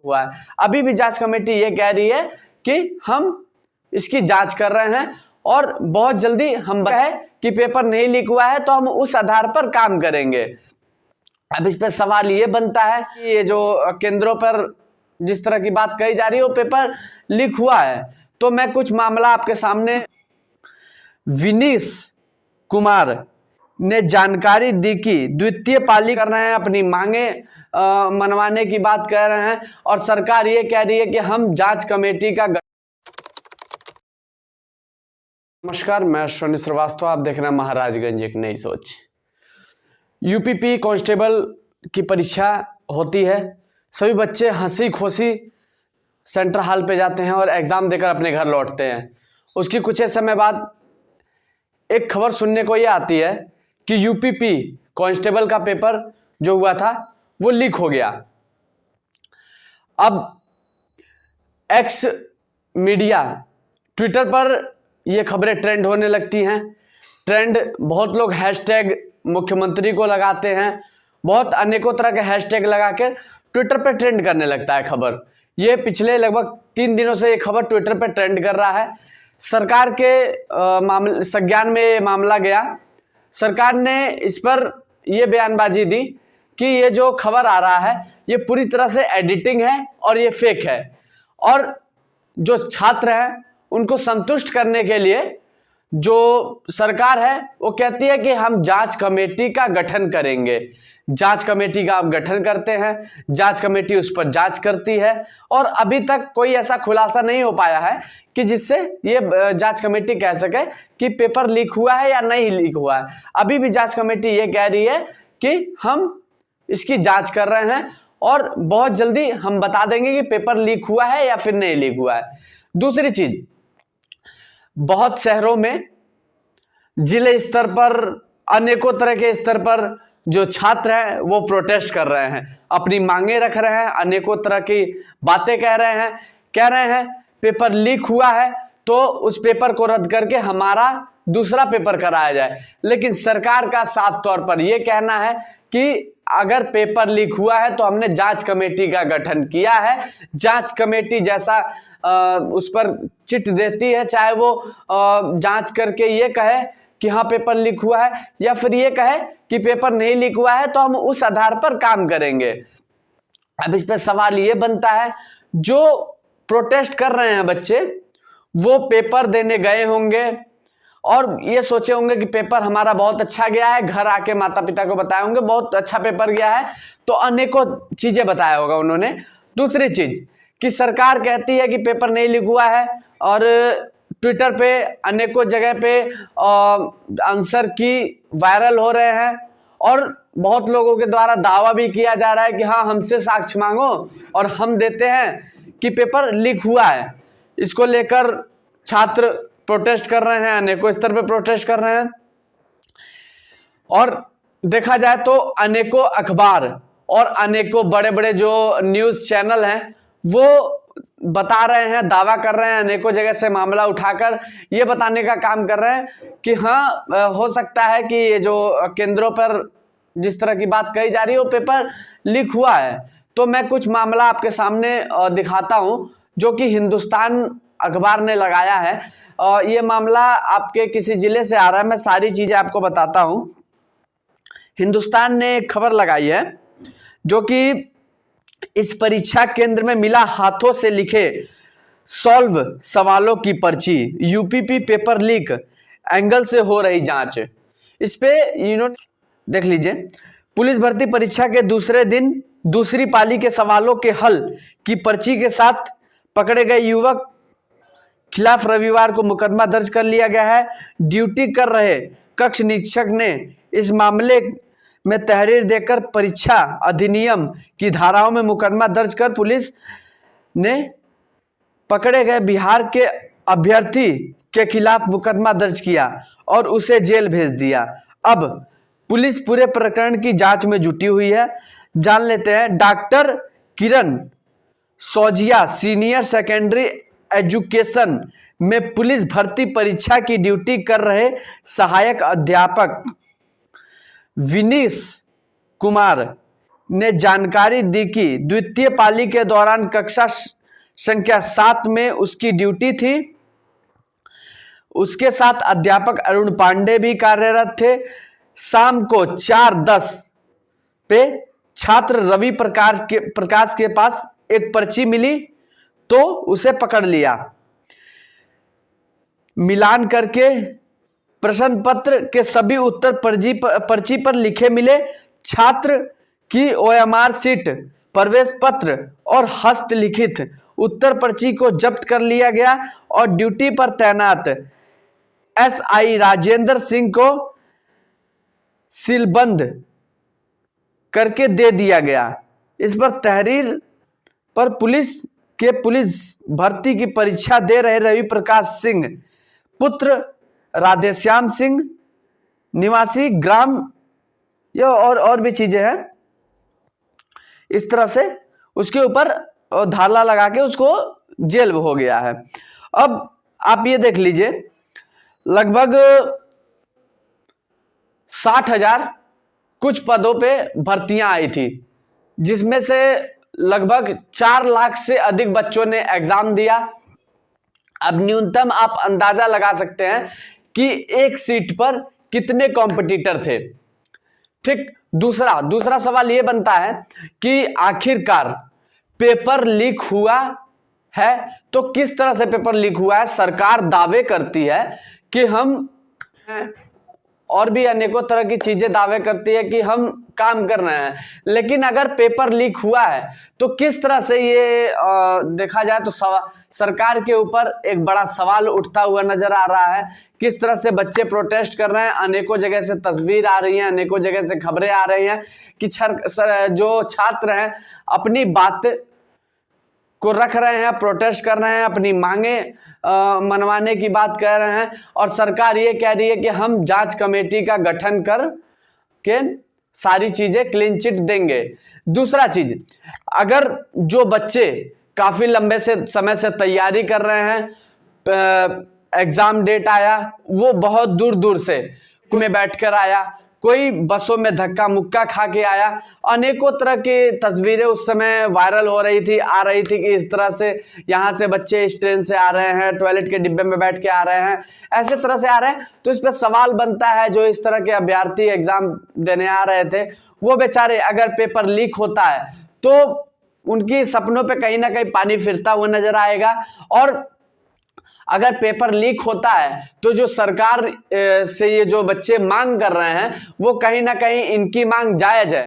हुआ है। अभी भी जांच कमेटी ये कह रही है कि हम इसकी जांच कर रहे हैं और बहुत जल्दी हम है कि पेपर नहीं लीक हुआ है तो हम उस आधार पर काम करेंगे। अब इस पे सवाल ये बनता है कि ये जो केंद्रों पर जिस तरह की बात कही जा रही है वो पेपर लीक हुआ है, तो मैं कुछ मामला आपके सामने। विनीश कुमार ने जानकारी दी कि द्वितीय पाली कर रहे हैं, अपनी मांगे मनवाने की बात कह रहे हैं और सरकार ये कह रही है कि हम जांच कमेटी का। नमस्कार, मैं अश्विनी श्रीवास्तव, आप देख रहे हैं महाराजगंज एक नई सोच। यूपीपी कांस्टेबल की परीक्षा होती है, सभी बच्चे हंसी खुशी सेंटर हॉल पे जाते हैं और एग्जाम देकर अपने घर लौटते हैं। उसकी कुछ समय बाद एक खबर सुनने को यह आती है कि यूपीपी कांस्टेबल का पेपर जो हुआ था वो लीक हो गया। अब एक्स मीडिया ट्विटर पर ये खबरें ट्रेंड होने लगती हैं। ट्रेंड बहुत लोग हैशटैग मुख्यमंत्री को लगाते हैं, बहुत अनेकों तरह के हैशटैग लगा कर ट्विटर पर ट्रेंड करने लगता है खबर। ये पिछले लगभग 3 दिनों से ये खबर ट्विटर पर ट्रेंड कर रहा है। सरकार के मामले संज्ञान में ये मामला गया। सरकार ने इस पर यह बयानबाजी दी कि ये जो खबर आ रहा है ये पूरी तरह से एडिटिंग है और ये फेक है, और जो छात्र हैं उनको संतुष्ट करने के लिए जो सरकार है वो कहती है कि हम जांच कमेटी का गठन करेंगे। जांच कमेटी का आप गठन करते हैं, जांच कमेटी उस पर जांच करती है और अभी तक कोई ऐसा खुलासा नहीं हो पाया है कि जिससे ये जांच कमेटी कह सके कि पेपर लीक हुआ है या नहीं लीक हुआ है। अभी भी जांच कमेटी ये कह रही है कि हम इसकी जांच कर रहे हैं और बहुत जल्दी हम बता देंगे कि पेपर लीक हुआ है या फिर नहीं लीक हुआ है। दूसरी चीज, बहुत शहरों में जिले स्तर पर अनेकों तरह के स्तर पर जो छात्र हैं वो प्रोटेस्ट कर रहे हैं, अपनी मांगे रख रहे हैं, अनेकों तरह की बातें कह रहे हैं पेपर लीक हुआ है तो उस पेपर को रद्द करके हमारा दूसरा पेपर कराया जाए। लेकिन सरकार का साफ तौर पर यह कहना है कि अगर पेपर लीक हुआ है तो हमने जांच कमेटी का गठन किया है। जांच कमेटी जैसा उस पर चिट देती है, चाहे वो जांच करके ये कहे कि हाँ पेपर लीक हुआ है या फिर ये कहे कि पेपर नहीं लीक हुआ है तो हम उस आधार पर काम करेंगे। अब इस पे सवाल ये बनता है, जो प्रोटेस्ट कर रहे हैं बच्चे वो पेपर देने गए होंगे और ये सोचे होंगे कि पेपर हमारा बहुत अच्छा गया है, घर आके माता पिता को बताए होंगे बहुत अच्छा पेपर गया है, तो अनेकों चीजें बताया होगा उन्होंने। दूसरी चीज कि सरकार कहती है कि पेपर नहीं लीक हुआ है और ट्विटर पे अनेकों जगह पे आंसर की वायरल हो रहे हैं और बहुत लोगों के द्वारा दावा भी किया जा रहा है कि हाँ हमसे साक्ष्य मांगो और हम देते हैं कि पेपर लीक हुआ है। इसको लेकर छात्र प्रोटेस्ट कर रहे हैं, अनेकों स्तर पे प्रोटेस्ट कर रहे हैं और देखा जाए तो अनेकों अखबार और अनेकों बड़े बड़े जो न्यूज़ चैनल हैं वो बता रहे हैं, दावा कर रहे हैं, अनेकों जगह से मामला उठाकर ये बताने का काम कर रहे हैं कि हाँ हो सकता है कि ये जो केंद्रों पर जिस तरह की बात कही जा रही है वो पेपर लीक हुआ है। तो मैं कुछ मामला आपके सामने दिखाता हूं जो कि हिंदुस्तान अखबार ने लगाया है। ये मामला आपके किसी जिले से आ रहा है, मैं सारी चीजें आपको बताता हूं। हिंदुस्तान ने एक खबर लगाई है जो कि इस परीक्षा केंद्र में मिला हाथों से लिखे सॉल्व सवालों की पर्ची, यूपीपी पेपर लीक एंगल से हो रही जांच। इस पे इन्होंने देख लीजिए, पुलिस भर्ती परीक्षा के दूसरे दिन दूसरी पाली के सवालों के हल की पर्ची के साथ पकड़े गए युवक खिलाफ रविवार को मुकदमा दर्ज कर लिया गया है। ड्यूटी कर रहे कक्ष निरीक्षक ने इस मामले में तहरीर देकर परीक्षा अधिनियम की धाराओं में मुकदमा दर्ज कर पुलिस ने पकड़े गए बिहार के अभ्यर्थी के खिलाफ मुकदमा दर्ज किया और उसे जेल भेज दिया। अब पुलिस पूरे प्रकरण की जांच में जुटी हुई है। जान लेते हैं, डॉक्टर किरण सौजिया सीनियर सेकेंडरी एजुकेशन में पुलिस भर्ती परीक्षा की ड्यूटी कर रहे सहायक अध्यापक विनीश कुमार ने जानकारी दी कि द्वितीय पाली के दौरान कक्षा संख्या 7 में उसकी ड्यूटी थी। उसके साथ अध्यापक अरुण पांडे भी कार्यरत थे। शाम को 4:10 पे छात्र रवि प्रकाश के पास एक पर्ची मिली तो उसे पकड़ लिया। मिलान करके प्रश्न पत्र के सभी उत्तर पर्ची पर लिखे मिले। छात्र की OMR शीट, प्रवेश पत्र और हस्तलिखित उत्तर पर्ची को जब्त कर लिया गया और ड्यूटी पर तैनात SI राजेंद्र सिंह को सीलबंद करके दे दिया गया। इस पर तहरीर पर पुलिस भर्ती की परीक्षा दे रहे रवि प्रकाश सिंह पुत्र राधेश्याम सिंह निवासी ग्राम, ये और भी चीजें हैं। इस तरह से उसके ऊपर धाला लगा के उसको जेल हो गया है। अब आप ये देख लीजिए, लगभग 60,000 कुछ पदों पे भर्तियां आई थी, जिसमें से लगभग 4 लाख से अधिक बच्चों ने एग्जाम दिया। अब न्यूनतम आप अंदाजा लगा सकते हैं कि एक सीट पर कितने कॉम्पिटिटर थे। ठीक, दूसरा सवाल यह बनता है कि आखिरकार पेपर लीक हुआ है तो किस तरह से पेपर लीक हुआ है। सरकार दावे करती है कि हम, और भी अनेकों तरह की चीजें दावे करती है कि हम काम कर रहे हैं, लेकिन अगर पेपर लीक हुआ है तो किस तरह से ये देखा जाए तो सरकार के ऊपर एक बड़ा सवाल उठता हुआ नजर आ रहा है। किस तरह से बच्चे प्रोटेस्ट कर रहे हैं, अनेकों जगह से तस्वीर आ रही हैं, अनेकों जगह से खबरें आ रही हैं कि जो छात्र हैं अपनी बात को रख रहे हैं, प्रोटेस्ट कर रहे हैं, अपनी मांगे मनवाने की बात कह रहे हैं, और सरकार ये कह रही है कि हम जांच कमेटी का गठन कर के सारी चीजें क्लीन चिट देंगे। दूसरा चीज, अगर जो बच्चे काफी लंबे से समय से तैयारी कर रहे हैं, एग्जाम डेट आया, वो बहुत दूर दूर से में बैठकर आया, कोई बसों में धक्का मुक्का खा के आया, अनेकों तरह की तस्वीरें उस समय वायरल हो रही थी, आ रही थी कि इस तरह से यहाँ से बच्चे इस ट्रेन से आ रहे हैं, टॉयलेट के डिब्बे में बैठ के आ रहे हैं, ऐसे तरह से आ रहे हैं। तो इस पर सवाल बनता है, जो इस तरह के अभ्यर्थी एग्जाम देने आ रहे थे, वो बेचारे अगर पेपर लीक होता है तो उनकी सपनों पे कहीं ना कहीं पानी फिरता हुआ नजर आएगा। और अगर पेपर लीक होता है तो जो सरकार से ये जो बच्चे मांग कर रहे हैं वो कहीं ना कहीं इनकी मांग जायज है।